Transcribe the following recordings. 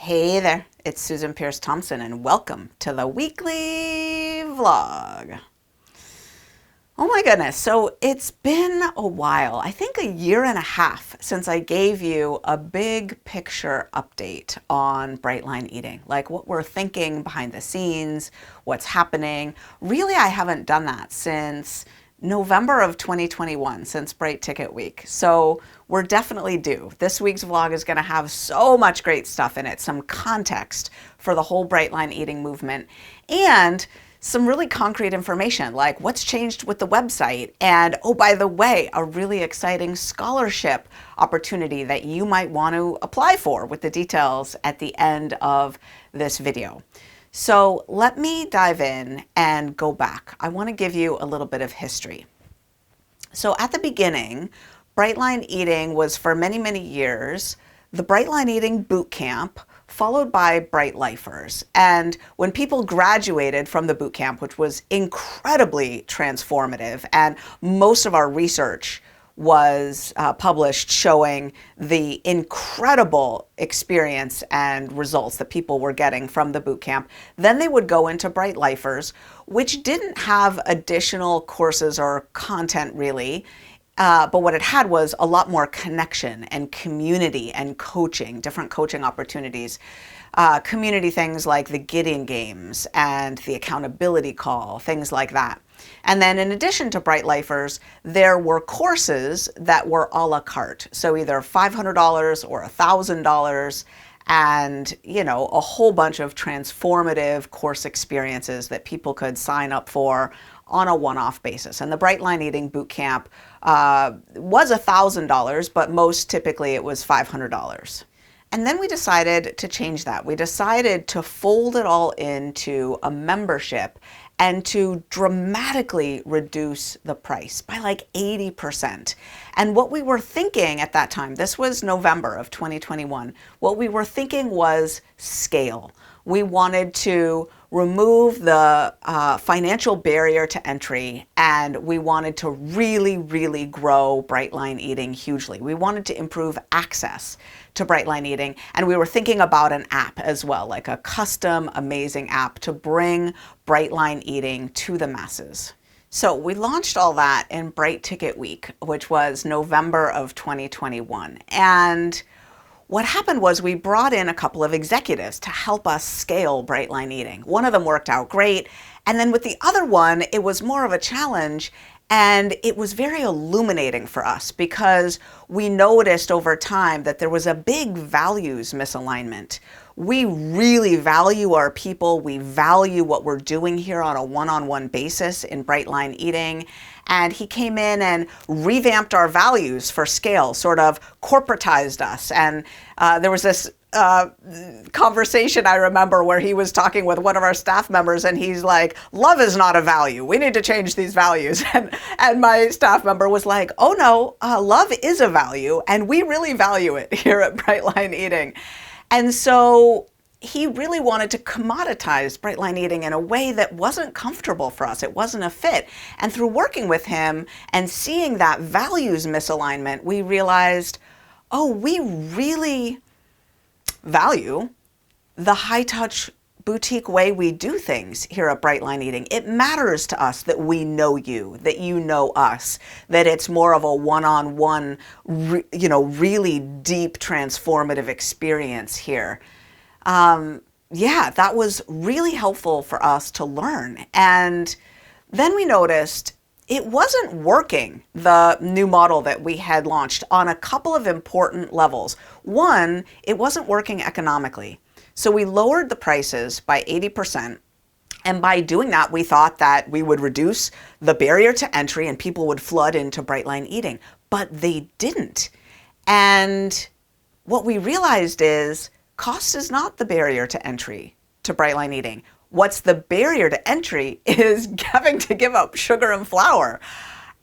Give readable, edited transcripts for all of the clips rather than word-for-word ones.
Hey there, it's Susan Pierce Thompson, and welcome to the weekly vlog. Oh my goodness, so it's been a while, I think a year and a half since I gave you a big picture update on Bright Line Eating, like what we're thinking behind the scenes, what's happening. Really, I haven't done that since November of 2021, since Bright Ticket Week. So we're definitely due. This week's vlog is going to have so much great stuff in it, some context for the whole Bright Line Eating movement, and some really concrete information like what's changed with the website. And oh, by the way, a really exciting scholarship opportunity that you might want to apply for, with the details at the end of this video. So let me dive in and go back. I want to give you a little bit of history. So at the beginning, Bright Line Eating was for many, many years the Bright Line Eating boot camp, followed by Bright Lifers. And when people graduated from the boot camp, which was incredibly transformative, and most of our research was published showing the incredible experience and results that people were getting from the boot camp, then they would go into Bright Lifers, which didn't have additional courses or content really. But what it had was a lot more connection and community and coaching, different coaching opportunities, community things like the Gideon Games and the accountability call, things like that. And then in addition to Bright Lifers, there were courses that were a la carte. So either $500 or $1,000, and a whole bunch of transformative course experiences that people could sign up for on a one-off basis. And the Bright Line Eating Bootcamp was $1,000, but most typically it was $500. And then we decided to change that. We decided to fold it all into a membership and to dramatically reduce the price by like 80%. And what we were thinking at that time, this was November of 2021, what we were thinking was scale. We wanted to remove the financial barrier to entry, and we wanted to really, really grow Bright Line Eating hugely. We wanted to improve access to Bright Line Eating, and we were thinking about an app as well, like a custom, amazing app to bring Bright Line Eating to the masses. So we launched all that in Bright Ticket Week, which was November of 2021. And what happened was we brought in a couple of executives to help us scale Bright Line Eating. One of them worked out great. And then with the other one, it was more of a challenge. And it was very illuminating for us because we noticed over time that there was a big values misalignment. We really value our people. We value what we're doing here on a one-on-one basis in Bright Line Eating. And he came in and revamped our values for scale, sort of corporatized us. And there was this conversation I remember where he was talking with one of our staff members, and he's like, "Love is not a value. We need to change these values." And my staff member was like, "Oh no, love is a value, and we really value it here at Bright Line Eating." And so he really wanted to commoditize Bright Line Eating in a way that wasn't comfortable for us. It wasn't a fit. And through working with him and seeing that values misalignment, we realized, oh, we really value the high-touch boutique way we do things here at Bright Line Eating. It matters to us that we know you, that you know us, that it's more of a one-on-one, really deep transformative experience here. Yeah, that was really helpful for us to learn. And then we noticed it wasn't working, the new model that we had launched, on a couple of important levels. One, it wasn't working economically. So we lowered the prices by 80%. And by doing that, we thought that we would reduce the barrier to entry and people would flood into Bright Line Eating. But they didn't. And what we realized is cost is not the barrier to entry to Bright Line Eating. What's the barrier to entry is having to give up sugar and flour.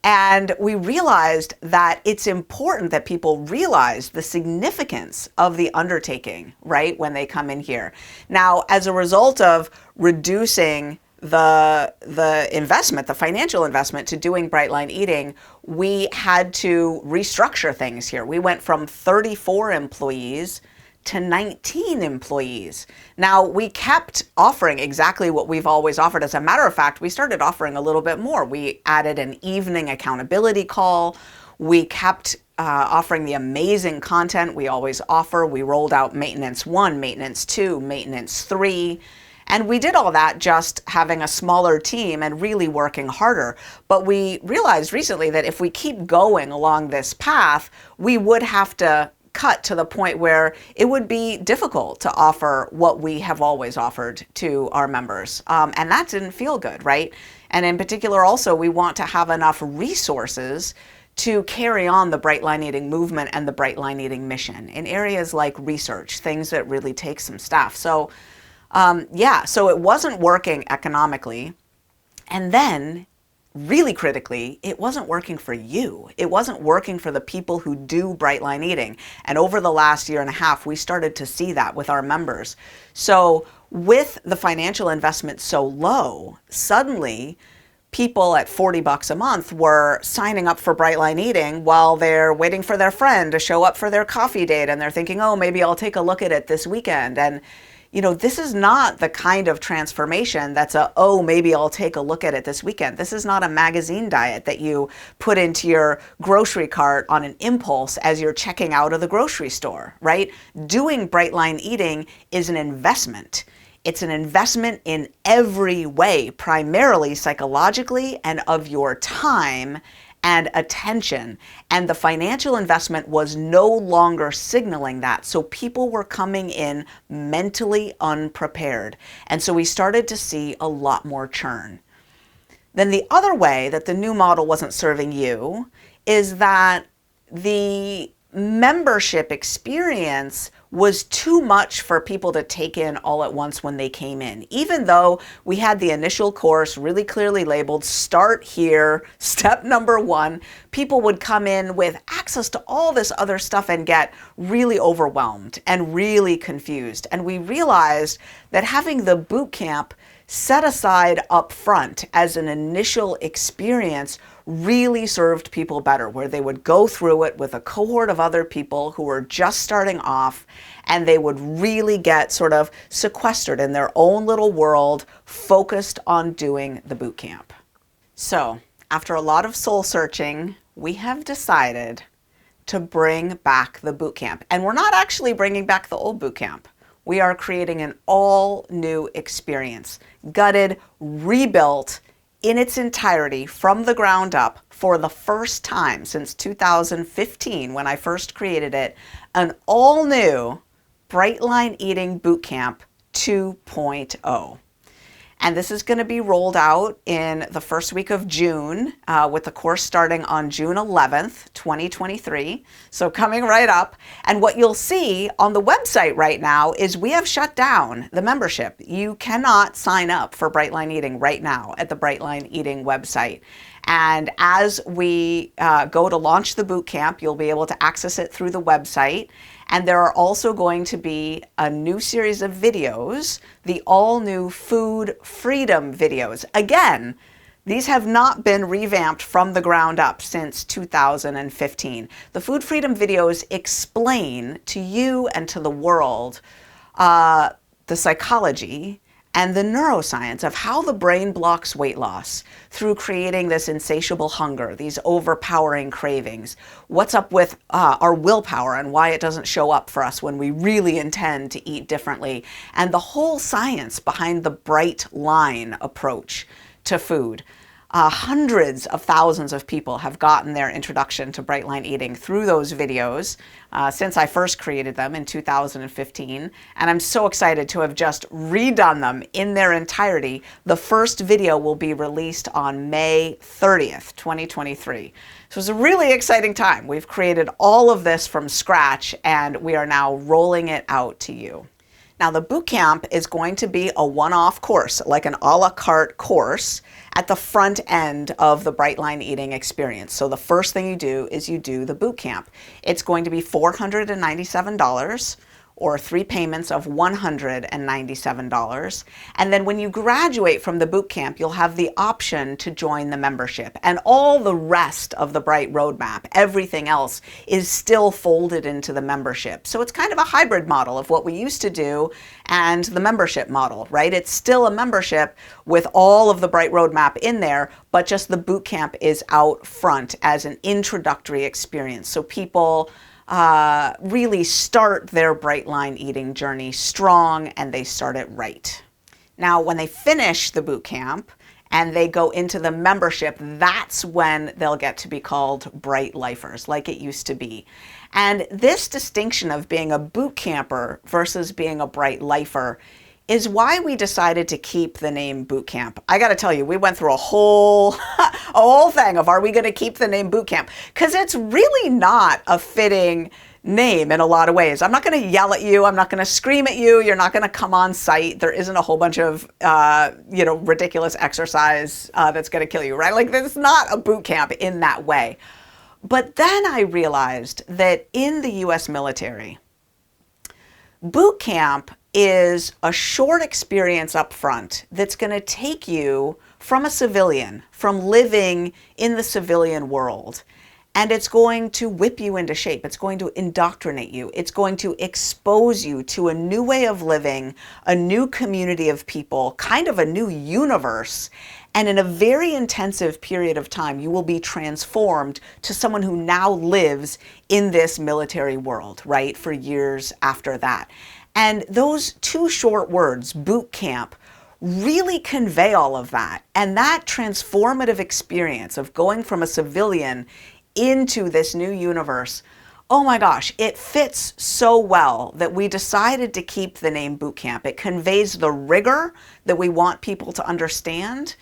And we realized that it's important that people realize the significance of the undertaking, right, when they come in here. Now, as a result of reducing the investment, the financial investment to doing Bright Line Eating, we had to restructure things here. We went from 34 employees to 19 employees. Now, we kept offering exactly what we've always offered. As a matter of fact, we started offering a little bit more. We added an evening accountability call. We kept offering the amazing content we always offer. We rolled out maintenance 1, maintenance 2, maintenance 3. And we did all that just having a smaller team and really working harder. But we realized recently that if we keep going along this path, we would have to cut to the point where it would be difficult to offer what we have always offered to our members. And that didn't feel good, right? And in particular, also, we want to have enough resources to carry on the Bright Line Eating movement and the Bright Line Eating mission in areas like research, things that really take some staff. So so it wasn't working economically. And then, really critically, it wasn't working for you. It wasn't working for the people who do Bright Line Eating. And over the last year and a half, we started to see that with our members. So with the financial investment so low, suddenly people at $40 a month were signing up for Bright Line Eating while they're waiting for their friend to show up for their coffee date. And they're thinking, oh, maybe I'll take a look at it this weekend. And this is not the kind of transformation that's maybe I'll take a look at it this weekend. This is not a magazine diet that you put into your grocery cart on an impulse as you're checking out of the grocery store, right? Doing Bright Line Eating is an investment. It's an investment in every way, primarily psychologically and of your time and attention. And the financial investment was no longer signaling that. So people were coming in mentally unprepared. And so we started to see a lot more churn. Then the other way that the new model wasn't serving you is that the membership experience was too much for people to take in all at once when they came in. Even though we had the initial course really clearly labeled, start here, step number 1, people would come in with access to all this other stuff and get really overwhelmed and really confused. And we realized that having the boot camp set aside up front as an initial experience really served people better, where they would go through it with a cohort of other people who were just starting off, and they would really get sort of sequestered in their own little world, focused on doing the boot camp. So after a lot of soul searching, we have decided to bring back the boot camp. And we're not actually bringing back the old boot camp. We are creating an all new experience, gutted, rebuilt in its entirety from the ground up for the first time since 2015 when I first created it, an all new Bright Line Eating Bootcamp 2.0. And this is going to be rolled out in the first week of June, with the course starting on June 11th, 2023. So coming right up. And what you'll see on the website right now is we have shut down the membership. You cannot sign up for Bright Line Eating right now at the Bright Line Eating website. And as we go to launch the boot camp, you'll be able to access it through the website. And there are also going to be a new series of videos, the all-new Food Freedom videos. Again, these have not been revamped from the ground up since 2015. The Food Freedom videos explain to you and to the world the psychology and the neuroscience of how the brain blocks weight loss through creating this insatiable hunger, these overpowering cravings. What's up with our willpower and why it doesn't show up for us when we really intend to eat differently, and the whole science behind the bright line approach to food. Hundreds of thousands of people have gotten their introduction to Bright Line Eating through those videos since I first created them in 2015. And I'm so excited to have just redone them in their entirety. The first video will be released on May 30th, 2023. So it's a really exciting time. We've created all of this from scratch, and we are now rolling it out to you. Now, the bootcamp is going to be a one-off course, like an a la carte course at the front end of the Bright Line Eating experience. So the first thing you do is you do the bootcamp. It's going to be $497, or 3 payments of $197. And then when you graduate from the boot camp, you'll have the option to join the membership. And all the rest of the Bright roadmap, everything else, is still folded into the membership. So it's kind of a hybrid model of what we used to do and the membership model, right? It's still a membership with all of the Bright roadmap in there, but just the boot camp is out front as an introductory experience. So people really start their bright line eating journey strong, and they start it right. Now, when they finish the boot camp and they go into the membership, that's when they'll get to be called Bright Lifers, like it used to be. And this distinction of being a boot camper versus being a Bright Lifer is why we decided to keep the name boot camp. I got to tell you, we went through a whole thing of, are we going to keep the name boot camp? Because it's really not a fitting name in a lot of ways. I'm not going to yell at you. I'm not going to scream at you. You're not going to come on site. There isn't a whole bunch of, ridiculous exercise that's going to kill you, right? Like, this is not a boot camp in that way. But then I realized that in the US military, boot camp is a short experience up front that's going to take you from a civilian, from living in the civilian world, and it's going to whip you into shape. It's going to indoctrinate you. It's going to expose you to a new way of living, a new community of people, kind of a new universe. And in a very intensive period of time, you will be transformed to someone who now lives in this military world, right, for years after that. And those two short words, boot camp, really convey all of that. And that transformative experience of going from a civilian into this new universe, oh my gosh, it fits so well that we decided to keep the name boot camp. It conveys the rigor that we want people to understand.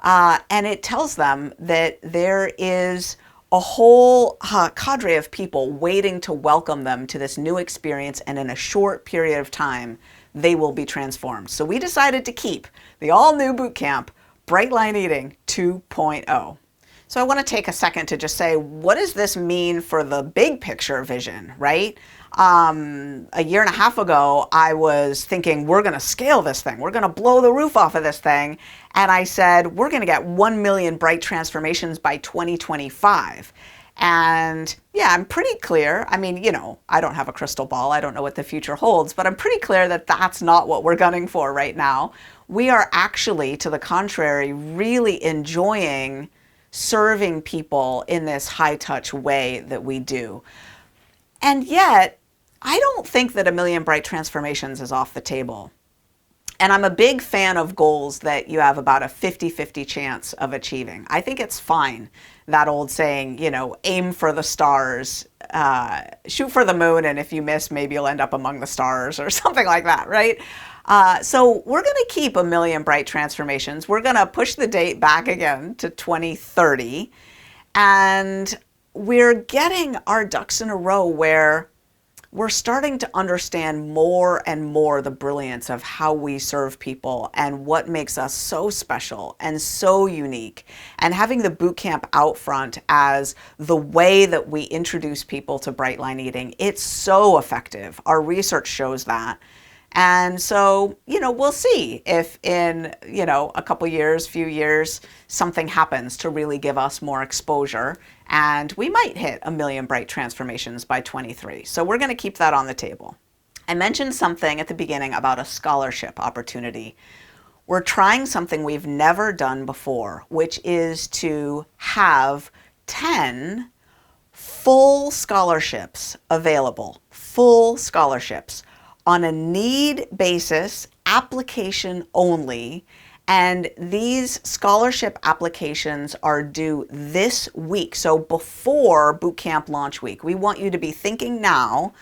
And it tells them that there is a whole cadre of people waiting to welcome them to this new experience, and in a short period of time, they will be transformed. So we decided to keep the all-new boot camp, Bright Line Eating 2.0. So I want to take a second to just say, what does this mean for the big picture vision, right? A year and a half ago, I was thinking, we're going to scale this thing. We're going to blow the roof off of this thing. And I said, we're going to get 1 million Bright transformations by 2025. And yeah, I'm pretty clear. I mean, I don't have a crystal ball. I don't know what the future holds, but I'm pretty clear that that's not what we're gunning for right now. We are actually, to the contrary, really enjoying serving people in this high-touch way that we do. And yet, I don't think that 1 million Bright transformations is off the table. And I'm a big fan of goals that you have about a 50-50 chance of achieving. I think it's fine, that old saying, aim for the stars, shoot for the moon, and if you miss, maybe you'll end up among the stars or something like that, right? So we're going to keep 1 million Bright transformations. We're going to push the date back again to 2030. And we're getting our ducks in a row where we're starting to understand more and more the brilliance of how we serve people and what makes us so special and so unique. And having the boot camp out front as the way that we introduce people to Bright Line Eating, it's so effective. Our research shows that. And so, we'll see if in, a couple years, few years, something happens to really give us more exposure, and we might hit 1 million Bright transformations by 23. So we're going to keep that on the table. I mentioned something at the beginning about a scholarship opportunity. We're trying something we've never done before, which is to have 10 full scholarships available, full scholarships, on a need basis, application only, and these scholarship applications are due this week, so before bootcamp launch week. We want you to be thinking now,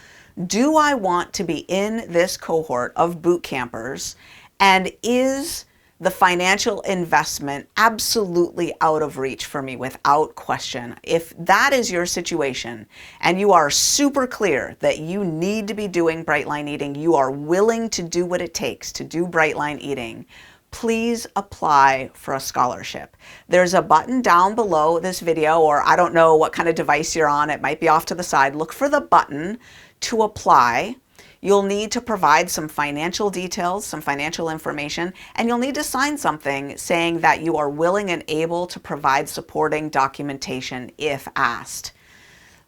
do I want to be in this cohort of boot campers, and is the financial investment absolutely out of reach for me without question? If that is your situation and you are super clear that you need to be doing Bright Line Eating, you are willing to do what it takes to do Bright Line Eating, please apply for a scholarship. There's a button down below this video, or I don't know what kind of device you're on, it might be off to the side. Look for the button to apply. You'll need to provide some financial details, some financial information, and you'll need to sign something saying that you are willing and able to provide supporting documentation if asked.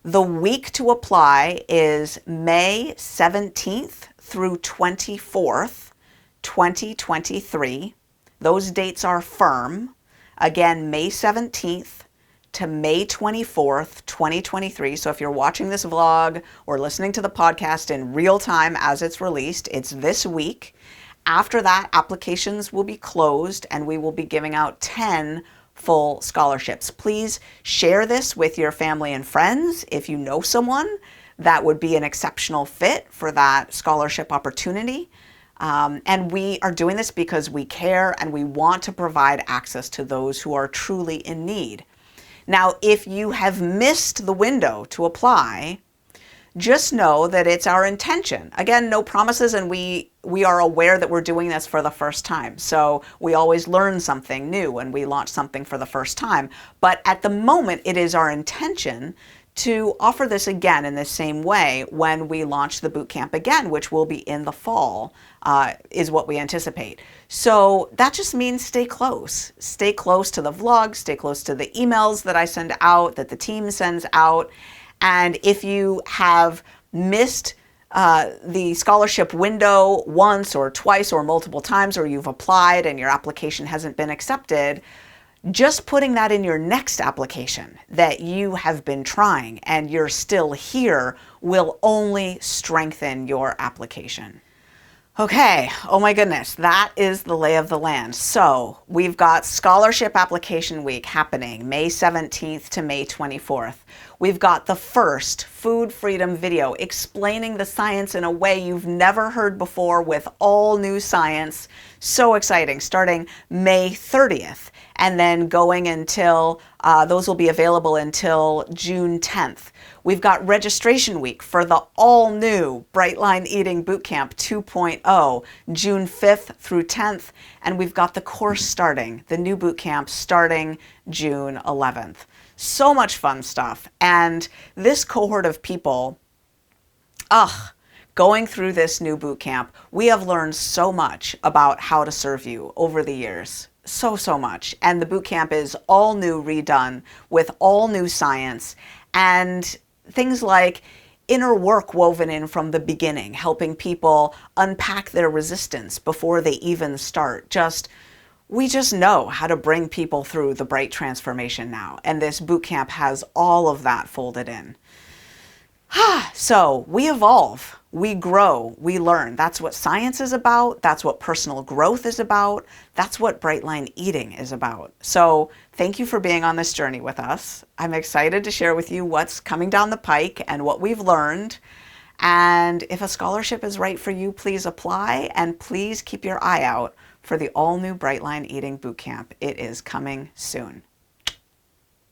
The week to apply is May 17th through 24th, 2023. Those dates are firm. Again, May 17th to May 24th, 2023. So if you're watching this vlog or listening to the podcast in real time as it's released, it's this week. After that, applications will be closed and we will be giving out 10 full scholarships. Please share this with your family and friends if you know someone that would be an exceptional fit for that scholarship opportunity. And we are doing this because we care and we want to provide access to those who are truly in need. Now, if you have missed the window to apply, just know that it's our intention. Again, no promises, and we are aware that we're doing this for the first time. So we always learn something new when we launch something for the first time. But at the moment, it is our intention to offer this again in the same way when we launch the bootcamp again, which will be in the fall, is what we anticipate. So that just means stay close. Stay close to the vlog, stay close to the emails that I send out, that the team sends out. And if you have missed the scholarship window once or twice or multiple times, or you've applied and your application hasn't been accepted, just putting that in your next application that you have been trying and you're still here will only strengthen your application. Okay, oh my goodness, that is the lay of the land. So we've got scholarship application week happening May 17th to May 24th. We've got the first food freedom video explaining the science in a way you've never heard before with all new science. So exciting, starting May 30th and then going until, those will be available until June 10th. We've got registration week for the all-new Bright Line Eating Bootcamp 2.0, June 5th through 10th, and we've got the course starting, the new bootcamp starting June 11th. So much fun stuff, and this cohort of people, going through this new bootcamp, we have learned so much about how to serve you over the years. So much. And the bootcamp is all new, redone, with all new science, and things like inner work woven in from the beginning, helping people unpack their resistance before they even start. We just know how to bring people through the bright transformation now. And this bootcamp has all of that folded in. So we evolve, we grow, we learn. That's what science is about. That's what personal growth is about. That's what Bright Line Eating is about. So thank you for being on this journey with us. I'm excited to share with you what's coming down the pike and what we've learned. And if a scholarship is right for you, please apply, and please keep your eye out for the all-new Bright Line Eating Bootcamp. It is coming soon.